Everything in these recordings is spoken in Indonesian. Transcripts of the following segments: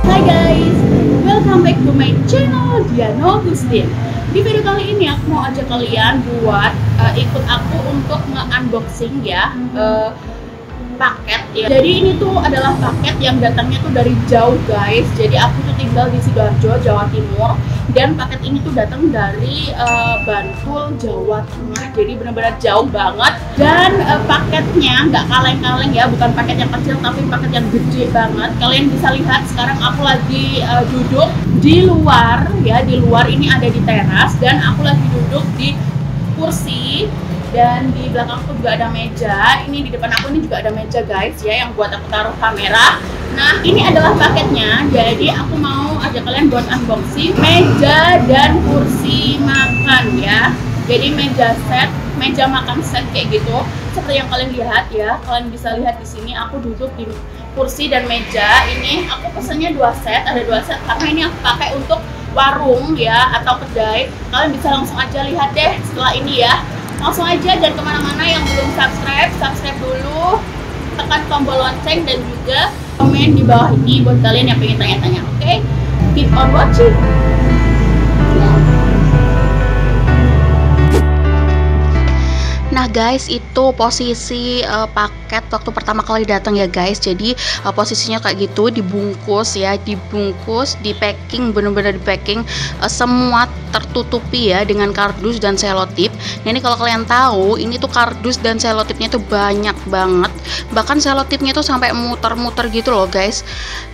Hai guys, welcome back to my channel Diano Agustin. Di video kali ini aku mau ajak kalian buat ikut aku untuk nge-unboxing ya paket ya. Jadi ini tuh adalah paket yang datangnya tuh dari jauh guys. Jadi aku tuh tinggal di Sidoarjo, Jawa Timur, dan paket ini tuh datang dari Bantul, Jawa Tengah. Jadi benar-benar jauh banget. Dan paketnya nggak kaleng-kaleng ya, bukan paket yang kecil tapi paket yang gede banget. Kalian bisa lihat sekarang aku lagi duduk di luar ya, di luar ini ada di teras dan aku lagi duduk di kursi. Dan di belakangku juga ada meja. Ini di depan aku ini juga ada meja guys ya, yang buat aku taruh kamera. Nah ini adalah paketnya. Jadi aku mau ajak kalian buat unboxing meja dan kursi makan ya. Jadi meja set, meja makan set kayak gitu. Seperti yang kalian lihat ya. Kalian bisa lihat di sini aku duduk di kursi dan meja. Ini aku pesannya 2 set, ada 2 set karena ini aku pakai untuk warung ya atau kedai. Kalian bisa langsung aja lihat deh setelah ini ya. Langsung aja, dan kemana-mana yang belum subscribe dulu, tekan tombol lonceng dan juga komen di bawah ini buat kalian yang pengen tanya-tanya. Oke? Keep on watching. Nah guys, itu posisi paket waktu pertama kali datang ya guys. Jadi posisinya kayak gitu, dibungkus ya, dibungkus, di packing, bener-bener di packing, semua tertutupi ya dengan kardus dan selotip. Nah ini kalau kalian tahu, ini tuh kardus dan selotipnya tuh banyak banget, bahkan selotipnya tuh sampai muter-muter gitu loh guys.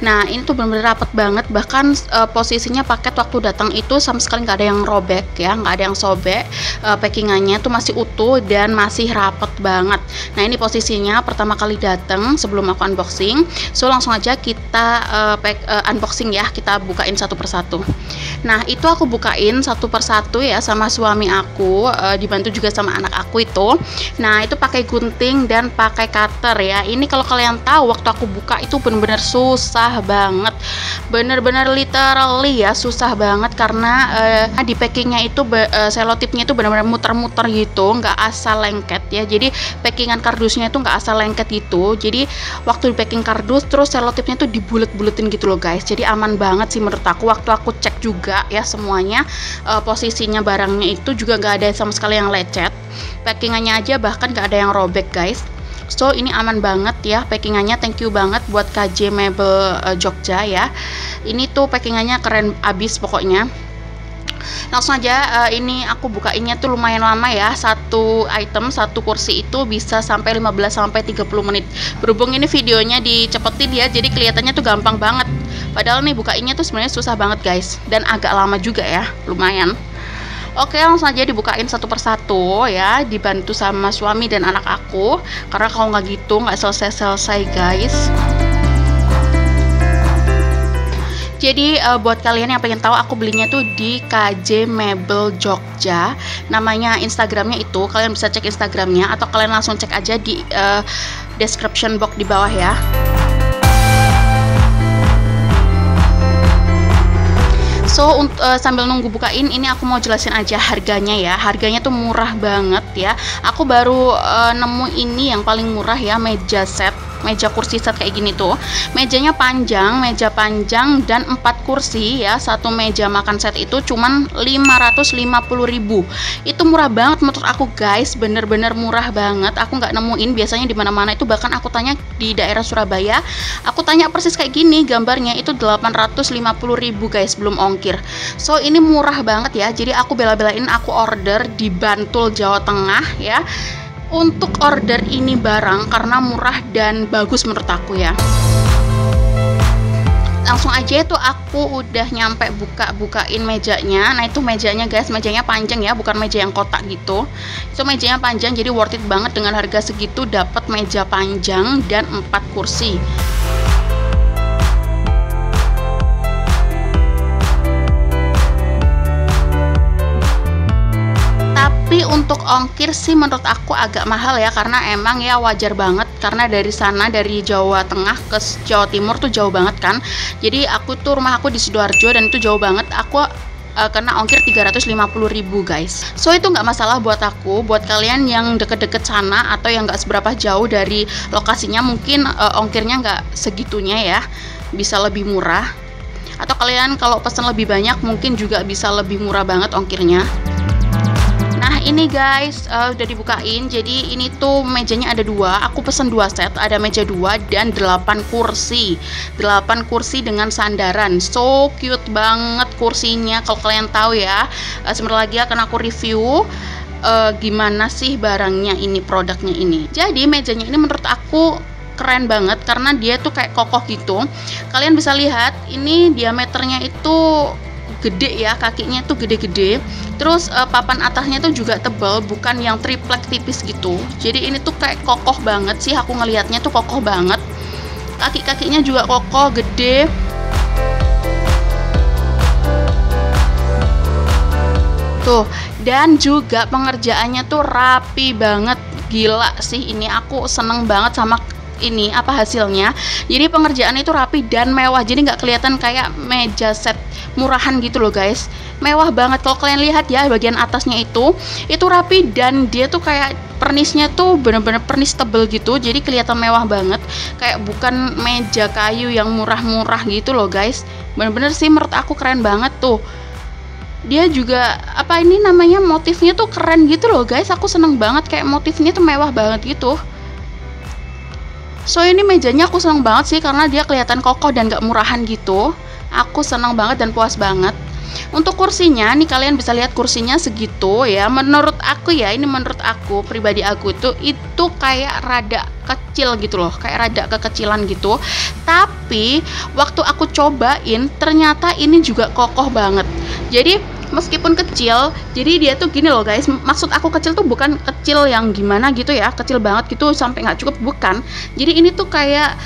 Nah ini tuh bener-bener rapet banget, bahkan posisinya paket waktu datang itu sama sekali nggak ada yang robek ya, nggak ada yang sobek. Packingannya tuh masih utuh dan masih rapet banget. Nah ini posisinya pertama kali datang sebelum aku unboxing. So langsung aja kita unboxing ya, kita bukain satu persatu. Nah itu aku bukain satu persatu ya sama suami aku, dibantu juga sama anak aku itu. Nah itu pakai gunting dan pakai cutter ya. Ini kalau kalian tahu waktu aku buka itu bener-bener susah banget, bener-bener literally ya susah banget karena di packingnya itu selotipnya itu benar-benar muter-muter gitu, nggak asal lengket ya. Jadi packingan kardusnya itu nggak asal lengket gitu. Jadi waktu di packing kardus terus selotipnya tuh dibulet-buletin gitu loh guys. Jadi aman banget sih menurut aku. Waktu aku cek juga ya semuanya, posisinya barangnya itu juga nggak ada sama sekali yang lecet. Packingannya aja bahkan nggak ada yang robek guys. So ini aman banget ya packingannya. Thank you banget buat KJ Mebel Jogja ya. Ini tuh packingannya keren abis pokoknya. Langsung aja ini aku bukainnya tuh lumayan lama ya. Satu item, satu kursi itu bisa sampai 15-30 menit. Berhubung ini videonya dicepetin ya, jadi kelihatannya tuh gampang banget. Padahal nih bukainnya tuh sebenarnya susah banget guys, dan agak lama juga ya, lumayan. Oke, langsung aja dibukain satu persatu ya, dibantu sama suami dan anak aku. Karena kalau nggak gitu nggak selesai-selesai guys. Jadi buat kalian yang pengen tahu, aku belinya tuh di KJ Mebel Jogja. Namanya Instagramnya itu, kalian bisa cek Instagramnya atau kalian langsung cek aja di description box di bawah ya. So sambil nunggu bukain, ini aku mau jelasin aja harganya ya. Harganya tuh murah banget ya. Aku baru nemu ini yang paling murah ya, meja set, meja kursi set kayak gini tuh. Mejanya panjang, meja panjang dan 4 kursi ya. Satu meja makan set itu cuman 550.000. Itu murah banget menurut aku guys, bener-bener murah banget. Aku nggak nemuin, biasanya di mana-mana itu, bahkan aku tanya di daerah Surabaya, aku tanya persis kayak gini gambarnya itu 850.000 guys, belum ongkir. So ini murah banget ya. Jadi aku bela-belain aku order di Bantul, Jawa Tengah ya, untuk order ini barang karena murah dan bagus menurut aku ya. Langsung aja itu aku udah nyampe bukain mejanya. Nah itu mejanya guys, mejanya panjang ya, bukan meja yang kotak gitu. Itu mejanya panjang, jadi worth it banget dengan harga segitu dapat meja panjang dan 4 kursi. Tapi untuk ongkir sih menurut aku agak mahal ya, karena emang ya wajar banget karena dari sana, dari Jawa Tengah ke Jawa Timur tuh jauh banget kan. Jadi aku tuh, rumah aku di Sidoarjo dan itu jauh banget. Aku kena ongkir 350.000 guys. So itu nggak masalah buat aku. Buat kalian yang deket-deket sana atau yang nggak seberapa jauh dari lokasinya, mungkin ongkirnya nggak segitunya ya, bisa lebih murah. Atau kalian kalau pesan lebih banyak mungkin juga bisa lebih murah banget ongkirnya. Nah ini guys, udah dibukain. Jadi ini tuh mejanya ada 2. Aku pesen 2 set, ada meja 2 dan 8 kursi. 8 kursi dengan sandaran. So cute banget kursinya. Kalau kalian tahu ya, sebentar lagi akan aku review gimana sih barangnya ini, produknya ini. Jadi mejanya ini menurut aku keren banget karena dia tuh kayak kokoh gitu. Kalian bisa lihat ini diameternya itu gede ya, kakinya tuh gede-gede. Terus papan atasnya tuh juga tebal, bukan yang triplek tipis gitu. Jadi ini tuh kayak kokoh banget sih, aku ngelihatnya tuh kokoh banget. Kaki-kakinya juga kokoh, gede. Tuh, dan juga pengerjaannya tuh rapi banget. Gila sih, ini aku seneng banget sama ini hasilnya. Jadi pengerjaan itu rapi dan mewah, jadi nggak kelihatan kayak meja set murahan gitu loh guys. Mewah banget. Kalau kalian lihat ya, bagian atasnya itu rapi dan dia tuh kayak pernisnya tuh bener-bener pernis tebel gitu, jadi kelihatan mewah banget, kayak bukan meja kayu yang murah-murah gitu loh guys. Bener-bener sih menurut aku keren banget tuh. Dia juga ini namanya, motifnya tuh keren gitu loh guys. Aku seneng banget, kayak motifnya tuh mewah banget gitu. So ini mejanya aku seneng banget sih karena dia kelihatan kokoh dan gak murahan gitu. Aku seneng banget dan puas banget. Untuk kursinya nih, kalian bisa lihat kursinya segitu ya. Menurut aku ya, ini menurut aku pribadi aku itu kayak rada kecil gitu loh, kayak rada kekecilan gitu. Tapi waktu aku cobain ternyata ini juga kokoh banget. Jadi meskipun kecil, jadi dia tuh gini loh guys. Maksud aku kecil tuh bukan kecil yang gimana gitu ya, kecil banget gitu sampai nggak cukup, bukan. Jadi ini tuh kayak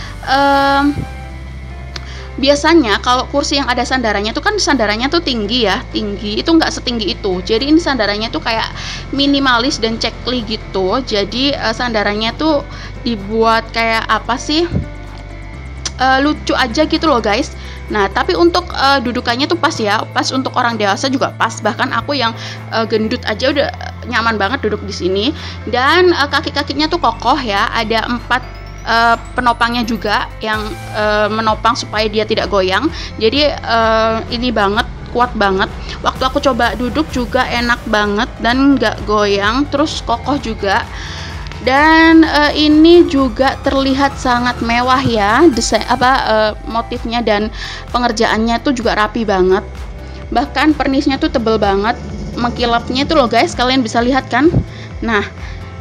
biasanya kalau kursi yang ada sandarannya tuh kan sandarannya tuh tinggi ya, tinggi itu nggak setinggi itu. Jadi ini sandarannya tuh kayak minimalis dan cekli gitu. Jadi sandarannya tuh dibuat kayak lucu aja gitu loh guys. Nah tapi untuk dudukannya tuh pas ya, pas untuk orang dewasa juga pas. Bahkan aku yang gendut aja udah nyaman banget duduk di sini. Dan kaki-kakinya tuh kokoh ya, ada 4 penopangnya juga yang menopang supaya dia tidak goyang. Jadi ini banget, kuat banget. Waktu aku coba duduk juga enak banget dan nggak goyang, terus kokoh juga. Dan ini juga terlihat sangat mewah ya, desain motifnya dan pengerjaannya tuh juga rapi banget. Bahkan pernisnya tuh tebel banget, mengkilapnya tuh loh guys, kalian bisa lihat kan. Nah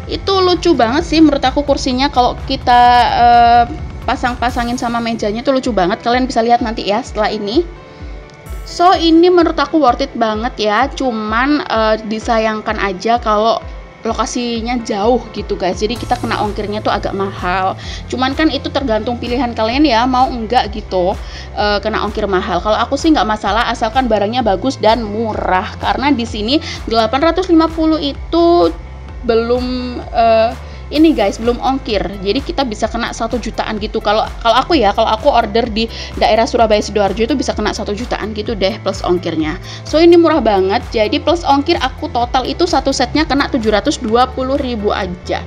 itu lucu banget sih menurut aku kursinya. Kalau kita pasang-pasangin sama mejanya tuh lucu banget. Kalian bisa lihat nanti ya setelah ini. So ini menurut aku worth it banget ya. Cuman disayangkan aja kalau lokasinya jauh gitu guys. Jadi kita kena ongkirnya tuh agak mahal. Cuman kan itu tergantung pilihan kalian ya, mau enggak gitu kena ongkir mahal. Kalau aku sih nggak masalah asalkan barangnya bagus dan murah. Karena di sini 850 itu belum ini guys, belum ongkir. Jadi kita bisa kena 1 jutaan gitu. Kalau aku ya, kalau aku order di daerah Surabaya Sidoarjo itu bisa kena 1 jutaan gitu deh plus ongkirnya. So ini murah banget. Jadi plus ongkir aku total itu satu setnya kena 720.000 aja.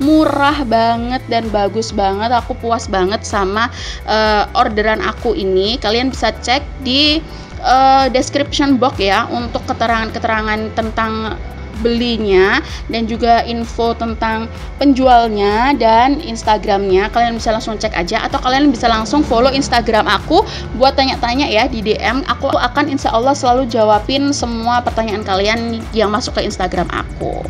Murah banget dan bagus banget. Aku puas banget sama orderan aku ini. Kalian bisa cek di description box ya untuk keterangan-keterangan tentang belinya dan juga info tentang penjualnya dan Instagramnya. Kalian bisa langsung cek aja atau kalian bisa langsung follow Instagram aku buat tanya-tanya ya di DM. Aku akan insya Allah selalu jawabin semua pertanyaan kalian yang masuk ke Instagram aku.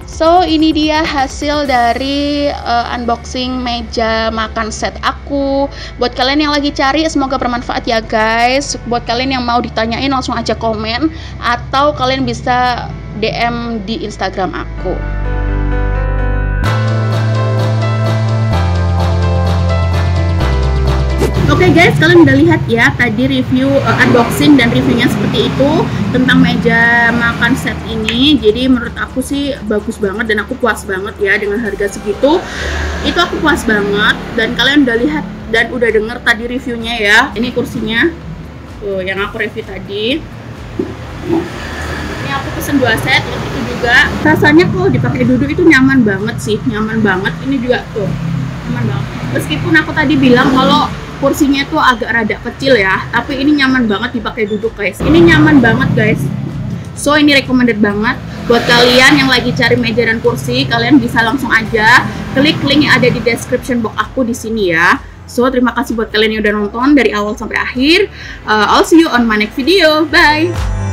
So ini dia hasil dari unboxing meja makan set aku. Buat kalian yang lagi cari, semoga bermanfaat ya guys. Buat kalian yang mau ditanyain langsung aja komen atau kalian bisa DM di Instagram aku. Oke guys, kalian udah lihat ya tadi review unboxing dan reviewnya seperti itu tentang meja makan set ini. Jadi menurut aku sih bagus banget dan aku puas banget ya dengan harga segitu. Itu aku puas banget dan kalian udah lihat dan udah denger tadi reviewnya ya. Ini kursinya tuh yang aku review tadi. Ini aku pesen 2 set, itu juga rasanya kalau dipakai duduk itu nyaman banget sih, nyaman banget. Ini juga tuh nyaman banget. Meskipun aku tadi bilang kalau kursinya tuh agak rada kecil ya, tapi ini nyaman banget dipakai duduk guys. Ini nyaman banget guys. So ini recommended banget buat kalian yang lagi cari meja dan kursi. Kalian bisa langsung aja klik link yang ada di description box aku di sini ya. So terima kasih buat kalian yang udah nonton dari awal sampai akhir. I'll see you on my next video. Bye.